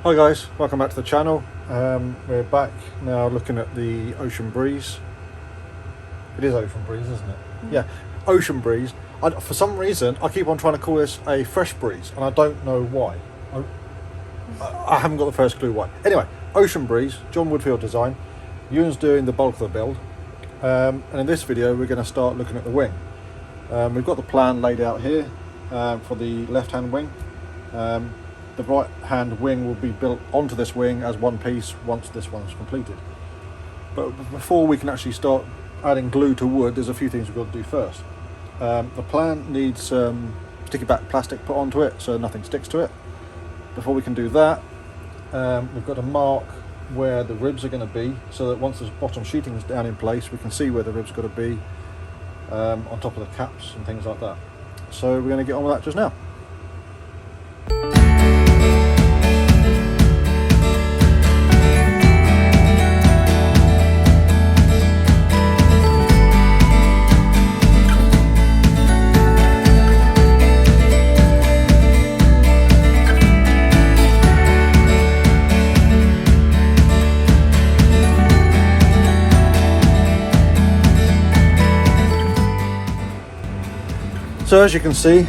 Hi guys, welcome back to the channel. We're back now looking at the Ocean Breeze. It is Ocean Breeze, isn't it? Yeah, Ocean Breeze. For some reason, I keep on trying to call this a fresh breeze, and I don't know why. I haven't got the first clue why. Anyway, Ocean Breeze, John Woodfield design. Ewan's doing the bulk of the build. And in this video, we're going to start looking at the wing. We've got the plan laid out here for the left-hand wing. The right-hand wing will be built onto this wing as one piece once this one is completed. But before we can actually start adding glue to wood, there's a few things we've got to do first. The plan needs sticky back plastic put onto it so nothing sticks to it. Before we can do that, we've got to mark where the ribs are going to be so that once the bottom sheeting is down in place, we can see where the ribs are going to be on top of the caps and things like that. So we're going to get on with that just now. So as you can see,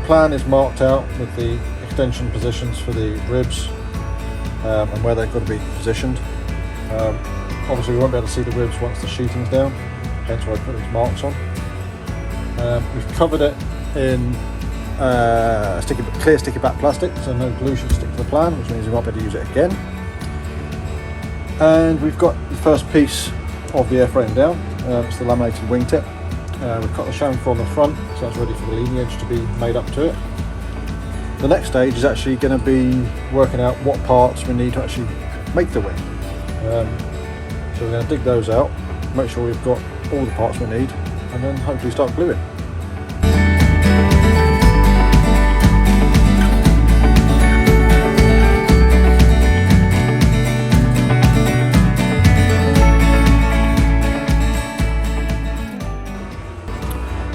plan is marked out with the extension positions for the ribs and where they've got to be positioned. Obviously we won't be able to see the ribs once the sheeting's down, hence why I put these marks on. We've covered it in clear sticky back plastic, so no glue should stick to the plan, which means we won't be able to use it again. And we've got the first piece of the airframe down, it's the laminated wingtip. We've got the chamfer on the front, so that's ready for the leading edge to be made up to it. The next stage is actually going to be working out what parts we need to actually make the wing. So we're going to dig those out, make sure we've got all the parts we need, and then hopefully start gluing.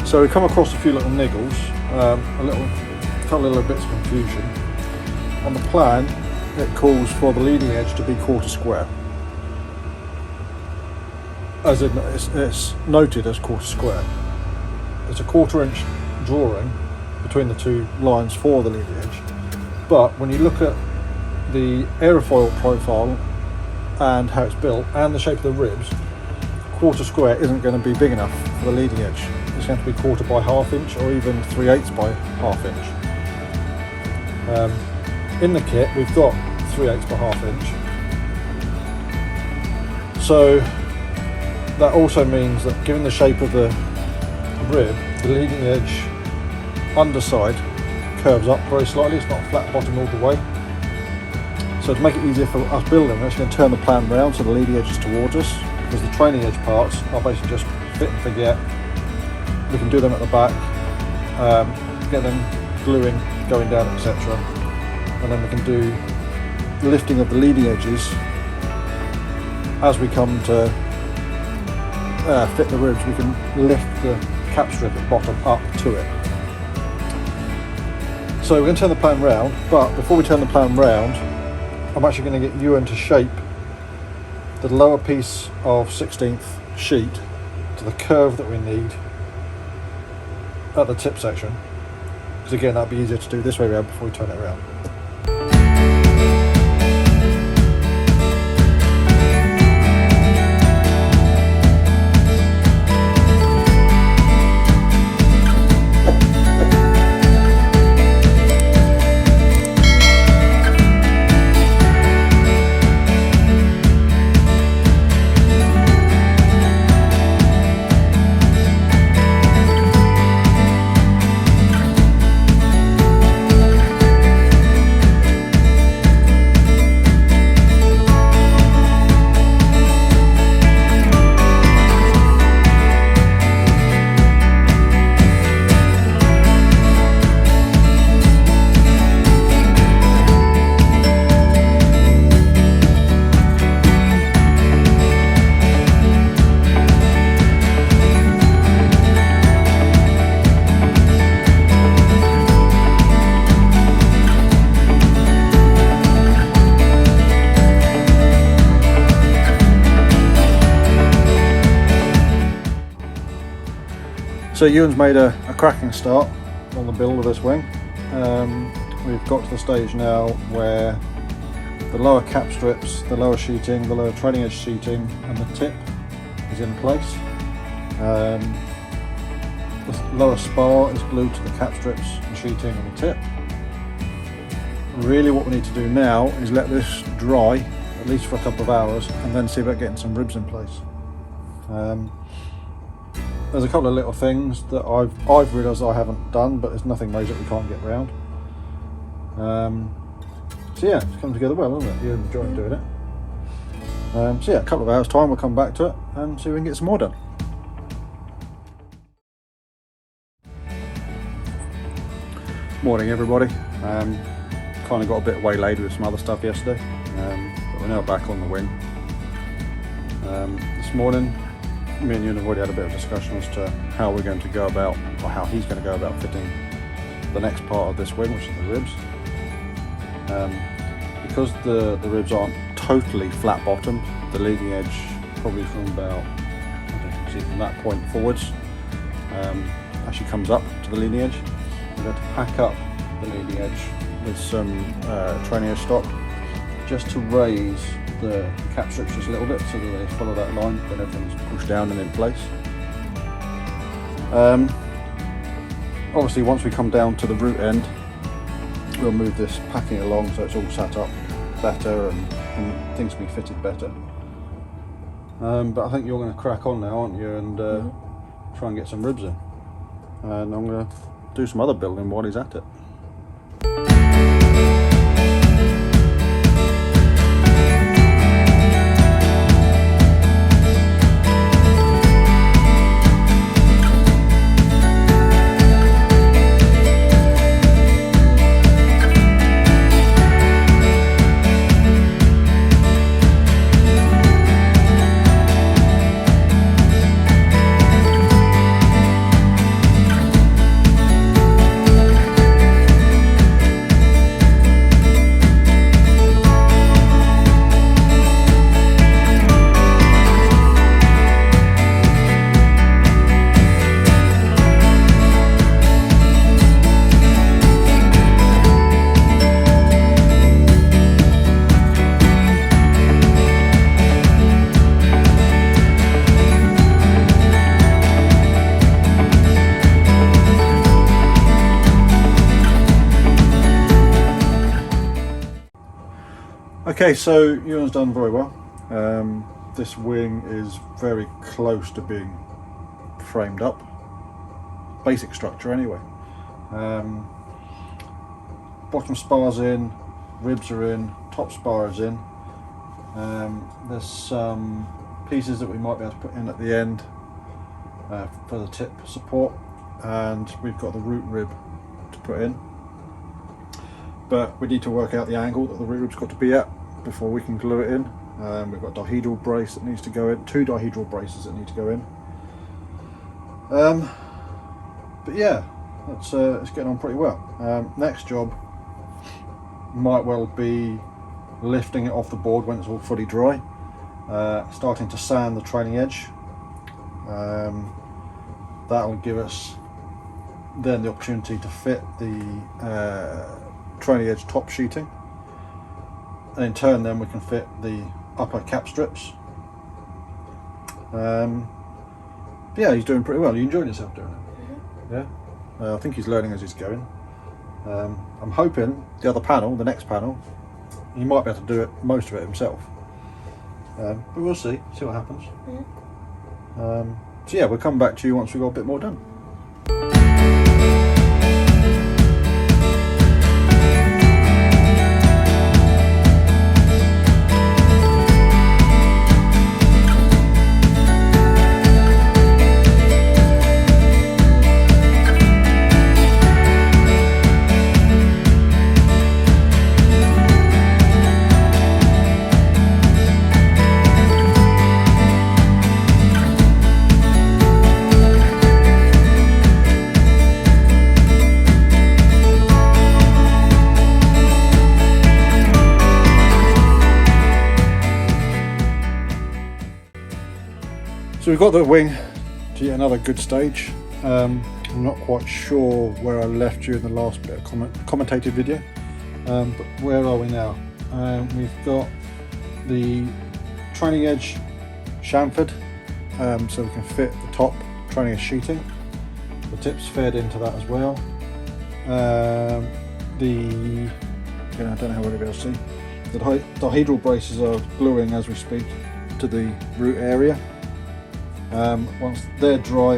So we come across a few little niggles, a couple little bits of confusion. On the plan, it calls for the leading edge to be quarter square. As in, it's noted as quarter square. It's a 1/4 inch drawing between the two lines for the leading edge. But when you look at the aerofoil profile and how it's built and the shape of the ribs, quarter square isn't going to be big enough for the leading edge. It's going to be 1/4 by 1/2 inch or even 3/8 by 1/2 inch. In the kit we've got 3/8 by 1/2 inch. So that also means that given the shape of the rib, the leading edge underside curves up very slightly, it's not flat bottom all the way. So to make it easier for us building, we're actually going to turn the plan round so the leading edge is towards us, because the trailing edge parts are basically just fit and forget. We can do them at the back, get them gluing, going down, etc. And then we can do lifting of the leading edges as we come to fit the ribs. We can lift the cap strip at the bottom up to it. So we're going to turn the plan round, but before we turn the plan round, I'm actually going to get Ewan to shape the lower piece of 16th sheet to the curve that we need at the tip section, because again that'd be easier to do this way around before we turn it around. So Ewan's made a cracking start on the build of this wing. We've got to the stage now where the lower cap strips, the lower sheeting, the lower trailing edge sheeting and the tip is in place. The lower spar is glued to the cap strips and sheeting and the tip. Really what we need to do now is let this dry at least for a couple of hours and then see about getting some ribs in place. There's a couple of little things that I've realised I haven't done, but there's nothing major we can't get round. So yeah, it's come together well, hasn't it? You're enjoying doing it. So yeah, a couple of hours time we'll come back to it and see if we can get some more done. Morning everybody. Kind of got a bit waylaid with some other stuff yesterday, but we're now back on the wing. This morning me and Ewan have already had a bit of discussion as to how we're going to go about, or how he's going to go about fitting the next part of this wing, which is the ribs. Because the ribs aren't totally flat bottomed, the leading edge probably from about, I don't know if you can see from that point forwards, actually comes up to the leading edge. We're going to pack up the leading edge with some trailing edge stock just to raise the cap strips just a little bit so that they follow that line, then everything's pushed down and in place. Obviously once we come down to the root end, we'll move this packing along so it's all sat up better and things can be fitted better. But I think you're going to crack on now, aren't you, and try and get some ribs in. And I'm going to do some other building while he's at it. Okay, so Ewan's done very well. This wing is very close to being framed up. Basic structure anyway. Bottom spar's in, ribs are in, top spar is in. There's some pieces that we might be able to put in at the end for the tip support, and we've got the root rib to put in. But we need to work out the angle that the root rib's got to be at before we can glue it in. We've got a dihedral brace that needs to go in, 2 dihedral braces that need to go in. But yeah, it's getting on pretty well. Next job might well be lifting it off the board when it's all fully dry, starting to sand the trailing edge. That'll give us then the opportunity to fit the trailing edge top sheeting, and in turn then we can fit the upper cap strips. Yeah, he's doing pretty well. Are you enjoying yourself doing it? Yeah? I think he's learning as he's going. I'm hoping the other panel, the next panel, he might be able to do it, most of it himself. But we'll see what happens. So yeah, we'll come back to you once we've got a bit more done. So we've got the wing to yet another good stage. I'm not quite sure where I left you in the last bit of commentated video, but where are we now? We've got the trailing edge chamfered, so we can fit the top trailing edge sheeting. The tips fed into that as well. Again, I don't know how well you'll be able to see. The dihedral braces are gluing as we speak to the root area. Once they're dry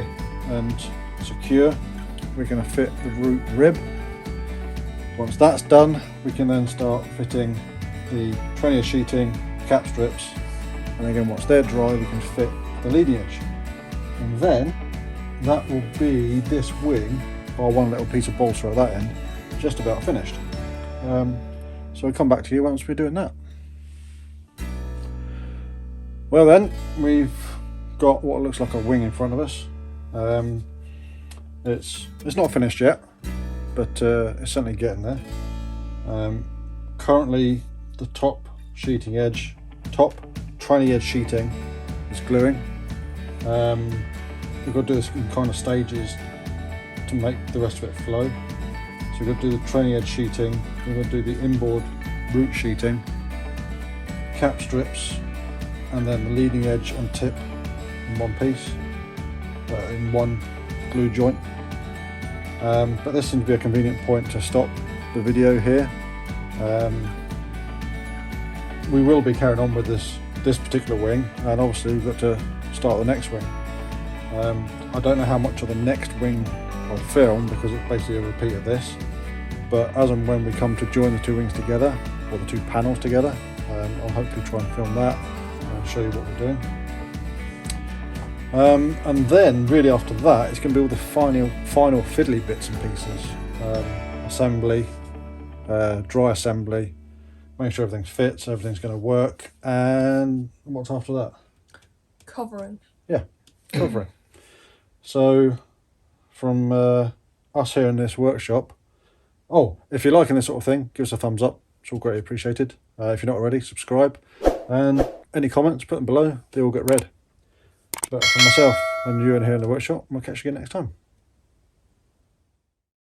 and secure, we're going to fit the root rib. Once that's done, we can then start fitting the trailing edge sheeting, cap strips, and again once they're dry we can fit the leading edge. And then that will be this wing, or one little piece of balsa at that end, just about finished. So we'll come back to you once we're doing that. Well then, we've got what looks like a wing in front of us. It's not finished yet, but it's certainly getting there. Currently the top trailing edge sheeting is gluing. We've got to do this in kind of stages to make the rest of it flow. So we've got to do the trailing edge sheeting, we're going to do the inboard root sheeting, cap strips, and then the leading edge and tip in one piece, in one glue joint. But this seems to be a convenient point to stop the video here. We will be carrying on with this particular wing, and obviously we've got to start the next wing. I don't know how much of the next wing I'll film because it's basically a repeat of this, but as and when we come to join the two wings together, or the two panels together, I'll hopefully try and film that and show you what we're doing. And then really after that it's going to be all the final fiddly bits and pieces, assembly, dry assembly, make sure everything fits, everything's going to work, and what's after that? Covering. Yeah, covering. So from us here in this workshop, if you're liking this sort of thing, give us a thumbs up, it's all greatly appreciated. If you're not already, subscribe, and any comments, put them below, they all get read. But for myself and you in here in the workshop, we'll catch you again next time.